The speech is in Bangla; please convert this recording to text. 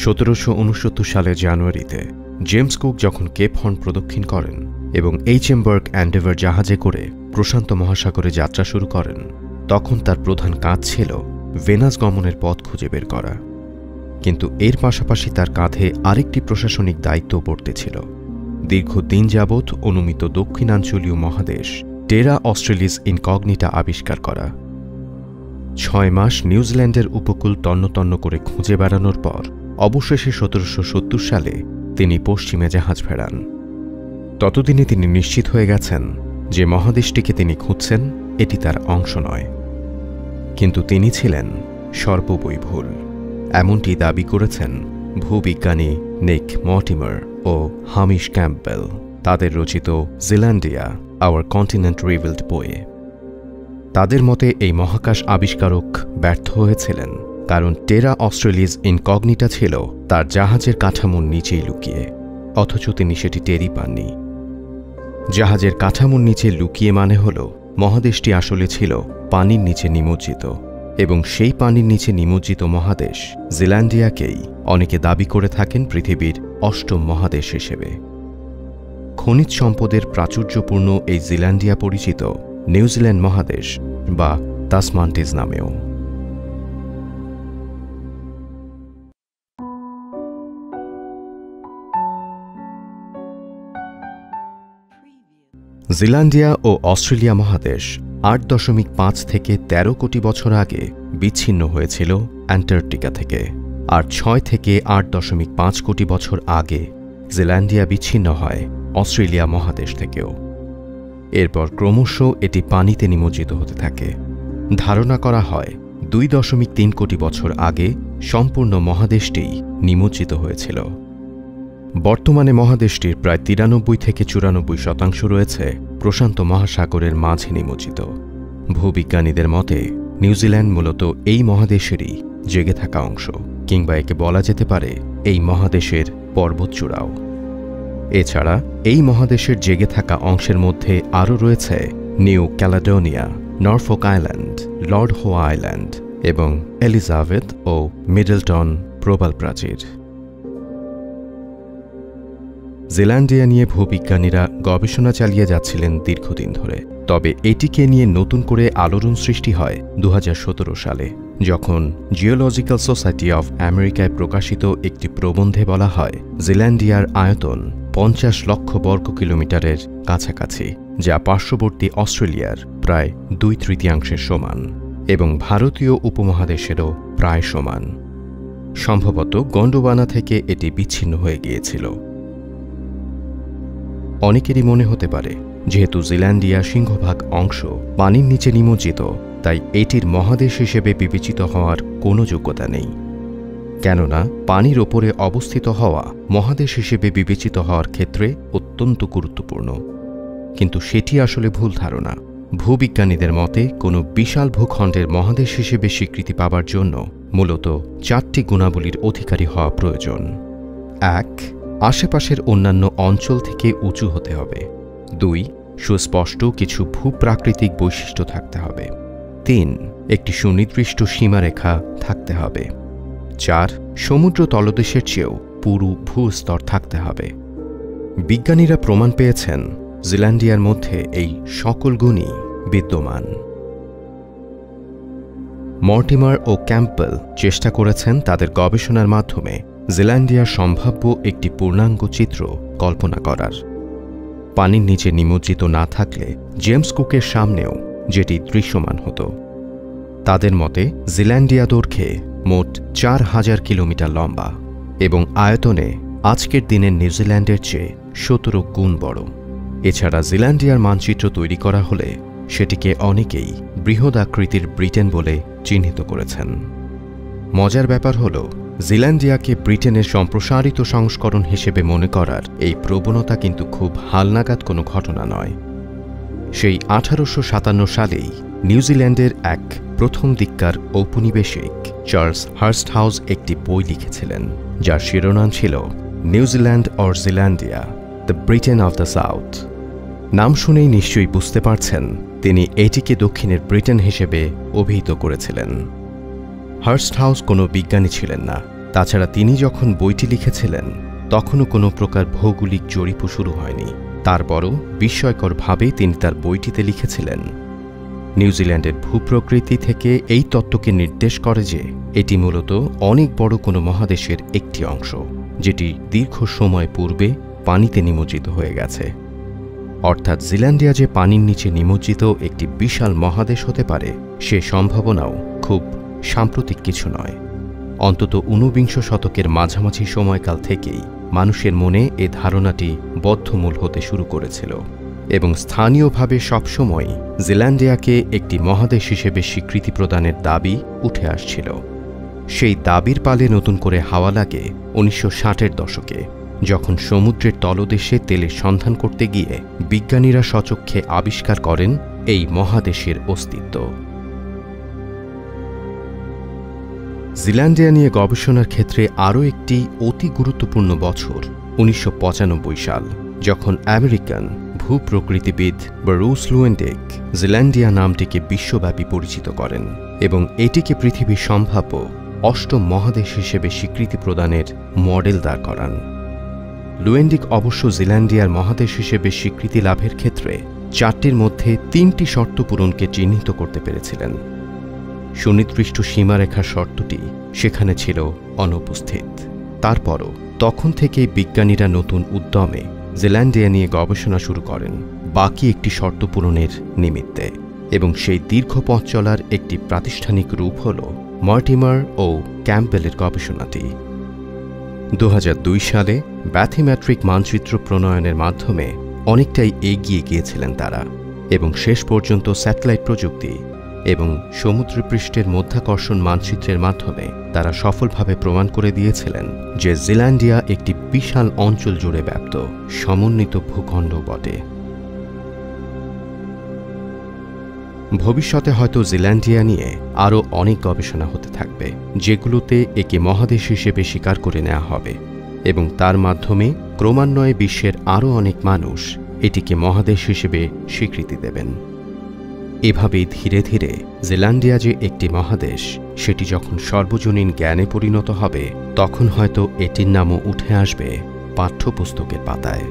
1769 সালের জানুয়ারিতে জেমস কুক যখন কেপ হর্ন প্রদক্ষিণ করেন এবং এইচএমবার্গ অ্যান্ডেভার জাহাজে করে প্রশান্ত মহাসাগরে যাত্রা শুরু করেন, তখন তার প্রধান কাজ ছিল ভেনাস গমনের পথ খুঁজে বের করা। কিন্তু এর পাশাপাশি তার কাঁধে আরেকটি প্রশাসনিক দায়িত্ব পড়তেছিল, দীর্ঘদিন যাবৎ অনুমিত দক্ষিণাঞ্চলীয় মহাদেশ টেরা অস্ট্রেলিস ইনকগনিটা আবিষ্কার করা। 6 মাস নিউজিল্যান্ডের উপকূল তন্ন করে খুঁজে বেড়ানোর পর অবশেষে 1770 সালে তিনি পশ্চিমে জাহাজ ফেরান। ততদিনে তিনি নিশ্চিত হয়ে গেছেন যে মহাদেশটিকে তিনি খুঁজছেন এটি তার অংশ নয়। কিন্তু তিনি ছিলেন সর্ববই ভুল, এমনটি দাবি করেছেন ভূবিজ্ঞানী নিক মর্টিমার ও হামিশ ক্যাম্পবেল তাদের রচিত জিল্যান্ডিয়া আওয়ার কন্টিনেন্ট রিভিল্ড বইয়ে। তাদের মতে এই মহাকাশ আবিষ্কারক ব্যর্থ হয়েছিলেন কারণ টেরা অস্ট্রেলিস ইনকগনিটা ছিল তার জাহাজের কাঠামোর নিচেই লুকিয়ে, অথচ তিনি সেটি টেরই পাননি। জাহাজের কাঠামোর নিচে লুকিয়ে মানে হল মহাদেশটি আসলে ছিল পানির নিচে নিমজ্জিত, এবং সেই পানির নিচে নিমজ্জিত মহাদেশ জিল্যান্ডিয়াকেই অনেকে দাবি করে থাকেন পৃথিবীর 8ম মহাদেশ হিসেবে। খনিজ সম্পদের প্রাচুর্যপূর্ণ এই জিল্যান্ডিয়া পরিচিত নিউজিল্যান্ড মহাদেশ বা তাসমান্টিস নামেও। জিল্যান্ডিয়া ও অস্ট্রেলিয়া মহাদেশ 8.5 থেকে 13 কোটি বছর আগে বিচ্ছিন্ন হয়েছিল অ্যান্টার্কটিকা থেকে, আর 6 থেকে 8.5 কোটি বছর আগে জিল্যান্ডিয়া বিচ্ছিন্ন হয় অস্ট্রেলিয়া মহাদেশ থেকেও। এরপর ক্রমশ এটি পানিতে নিমজ্জিত হতে থাকে। ধারণা করা হয় 2.3 কোটি বছর আগে সম্পূর্ণ মহাদেশটিই নিমজ্জিত হয়েছিল। বর্তমানে মহাদেশটির প্রায় 93 থেকে 94% রয়েছে প্রশান্ত মহাসাগরের মাঝে নিমজ্জিত। ভূবিজ্ঞানীদের মতে নিউজিল্যান্ড মূলত এই মহাদেশেরই জেগে থাকা অংশ, কিংবা একে বলা যেতে পারে এই মহাদেশের পর্বতচূড়াও। এছাড়া এই মহাদেশের জেগে থাকা অংশের মধ্যে আরও রয়েছে new Caledonia, Norfolk island, Lord হোয়া আইল্যান্ড এবং এলিজাবেথ ও মিডলটন প্রবাল প্রাচীর। জিল্যান্ডিয়া নিয়ে ভূবিজ্ঞানীরা গবেষণা চালিয়ে যাচ্ছিলেন দীর্ঘদিন ধরে, তবে এটিকে নিয়ে নতুন করে আলোড়ন সৃষ্টি হয় 2017 সালে, যখন জিওলজিক্যাল সোসাইটি অফ আমেরিকায় প্রকাশিত একটি প্রবন্ধে বলা হয় জিল্যান্ডিয়ার আয়তন 50 লক্ষ বর্গ কিলোমিটারের কাছাকাছি, যা পার্শ্ববর্তী অস্ট্রেলিয়ার প্রায় 2/3 সমান এবং ভারতীয় উপমহাদেশেরও প্রায় সমান। সম্ভবত গন্ডোয়ানা থেকে এটি বিচ্ছিন্ন হয়ে গিয়েছিল। অনেকেরই মনে হতে পারে যেহেতু জিল্যান্ডিয়া সিংহভাগ অংশ পানির নিচে নিমজ্জিত, তাই এটির মহাদেশ হিসেবে বিবেচিত হওয়ার কোনো যোগ্যতা নেই, কেননা পানির ওপরে অবস্থিত হওয়া মহাদেশ হিসেবে বিবেচিত হওয়ার ক্ষেত্রে অত্যন্ত গুরুত্বপূর্ণ। কিন্তু সেটি আসলে ভুল ধারণা। ভূবিজ্ঞানীদের মতে কোনো বিশাল ভূখণ্ডের মহাদেশ হিসেবে স্বীকৃতি পাবার জন্য মূলত 4টি গুণাবলীর অধিকারী হওয়া প্রয়োজন। 1. আশেপাশের অন্যান্য অঞ্চল থেকে উঁচু হতে হবে। 2. সুস্পষ্ট কিছু ভূপ্রাকৃতিক বৈশিষ্ট্য থাকতে হবে। 3. একটি সুনির্দিষ্ট সীমারেখা থাকতে হবে। 4. সমুদ্র তলদেশের চেয়েও পুরু ভূস্তর থাকতে হবে। বিজ্ঞানীরা প্রমাণ পেয়েছেন জিল্যান্ডিয়ার মধ্যে এই সকল গুণই বিদ্যমান। মর্টিমার ও ক্যাম্পবেল চেষ্টা করেছেন তাদের গবেষণার মাধ্যমে জিল্যান্ডিয়ার সম্ভাব্য একটি পূর্ণাঙ্গ চিত্র কল্পনা করার। পানির নিচে নিমজ্জিত না থাকলে জেমস কুকের সামনেও যেটি দৃশ্যমান হতো। তাদের মতে জিল্যান্ডিয়া দৈর্ঘ্যে মোট 4000 কিলোমিটার লম্বা এবং আয়তনে আজকের দিনের নিউজিল্যান্ডের চেয়ে 17 গুণ বড়। এছাড়া জিল্যান্ডিয়ার মানচিত্র তৈরি করা হলে সেটিকে অনেকেই বৃহৎ আকৃতির ব্রিটেন বলে চিহ্নিত করেছেন। মজার ব্যাপার হল জিল্যান্ডিয়াকে ব্রিটেনের সম্প্রসারিত সংস্করণ হিসেবে মনে করার এই প্রবণতা কিন্তু খুব হালনাগাদ কোনো ঘটনা নয়। সেই 1857 সালেই নিউজিল্যান্ডের এক প্রথম দিককার ঔপনিবেশিক চার্লস হার্স্টহাউস একটি বই লিখেছিলেন, যার শিরোনাম ছিল New Zealand or Zealandia, the Britain of the south. নাম শুনেই নিশ্চয়ই বুঝতে পারছেন তিনি এটিকে দক্ষিণের ব্রিটেন হিসেবে অভিহিত করেছিলেন। হার্স্টহাউস কোনো বিজ্ঞানী ছিলেন না, তাছাড়া তিনি যখন বইটি লিখেছিলেন তখনও কোনো প্রকার ভৌগোলিক জরিপও শুরু হয়নি। তারপরও বিস্ময়করভাবে তিনি তার বইটিতে লিখেছিলেন, নিউজিল্যান্ডের ভূপ্রকৃতি থেকে এই তত্ত্বকে নির্দেশ করে যে এটি মূলত অনেক বড় কোনো মহাদেশের একটি অংশ, যেটি দীর্ঘ সময় পূর্বে পানিতে নিমজ্জিত হয়ে গেছে। অর্থাৎ জিল্যান্ডিয়া যে পানির নিচে নিমজ্জিত একটি বিশাল মহাদেশ হতে পারে, সে সম্ভাবনাও খুব সাম্প্রতিক কিছু নয়। অন্তত ঊনবিংশ শতকের মাঝামাঝি সময়কাল থেকেই মানুষের মনে এ ধারণাটি বদ্ধমূল হতে শুরু করেছিল এবং স্থানীয়ভাবে সবসময় জিল্যান্ডিয়াকে একটি মহাদেশ হিসেবে স্বীকৃতি প্রদানের দাবি উঠে আসছিল। সেই দাবির পালে নতুন করে হাওয়া লাগে 1960-এর দশকে, যখন সমুদ্রের তলদেশে তেলের সন্ধান করতে গিয়ে বিজ্ঞানীরা স্বচক্ষে আবিষ্কার করেন এই মহাদেশের অস্তিত্ব। জিল্যান্ডিয়া নিয়ে গবেষণার ক্ষেত্রে আরও একটি অতি গুরুত্বপূর্ণ বছর 1995 সাল, যখন আমেরিকান ভূপ্রকৃতিবিদ ব্রুস লুয়েন্ডেক জিল্যান্ডিয়া নামটিকে বিশ্বব্যাপী পরিচিত করেন এবং এটিকে পৃথিবীর সম্ভাব্য অষ্টম মহাদেশ হিসেবে স্বীকৃতি প্রদানের মডেল দাঁড় করান। লুয়েন্ডিক অবশ্য জিল্যান্ডিয়ার মহাদেশ হিসেবে স্বীকৃতি লাভের ক্ষেত্রে 4টির মধ্যে 3টি শর্ত পূরণকে চিহ্নিত করতে পেরেছিলেন। সুনির্দিষ্ট সীমারেখার শর্তটি সেখানে ছিল অনুপস্থিত। তারপরও তখন থেকেই বিজ্ঞানীরা নতুন উদ্যমে জিল্যান্ডিয়া নিয়ে গবেষণা শুরু করেন বাকি একটি শর্ত পূরণের নিমিত্তে, এবং সেই দীর্ঘ পথ চলার একটি প্রাতিষ্ঠানিক রূপ হল মর্টিমার ও ক্যাম্পবেলের গবেষণাটি। 2002 সালে ব্যাথিমেট্রিক মানচিত্র প্রণয়নের মাধ্যমে অনেকটাই এগিয়ে গিয়েছিলেন তারা, এবং শেষ পর্যন্ত স্যাটেলাইট প্রযুক্তি এবং সমুদ্রপৃষ্ঠের মধ্যাকর্ষণ মানচিত্রের মাধ্যমে তারা সফলভাবে প্রমাণ করে দিয়েছিলেন যে জিল্যান্ডিয়া একটি বিশাল অঞ্চল জুড়ে ব্যাপ্ত সমন্বিত ভূখণ্ড বটে। ভবিষ্যতে হয়তো জিল্যান্ডিয়া নিয়ে আরও অনেক গবেষণা হতে থাকবে, যেগুলোতে একে মহাদেশ হিসেবে স্বীকার করে নেওয়া হবে এবং তার মাধ্যমে ক্রমান্বয়ে বিশ্বের আরও অনেক মানুষ এটিকে মহাদেশ হিসেবে স্বীকৃতি দেবেন। এভাবেই ধীরে ধীরে জিল্যান্ডিয়া যে একটি মহাদেশ, সেটি যখন সর্বজনীন জ্ঞানে পরিণত হবে, তখন হয়তো এটির নামও উঠে আসবে পাঠ্যপুস্তকের পাতায়।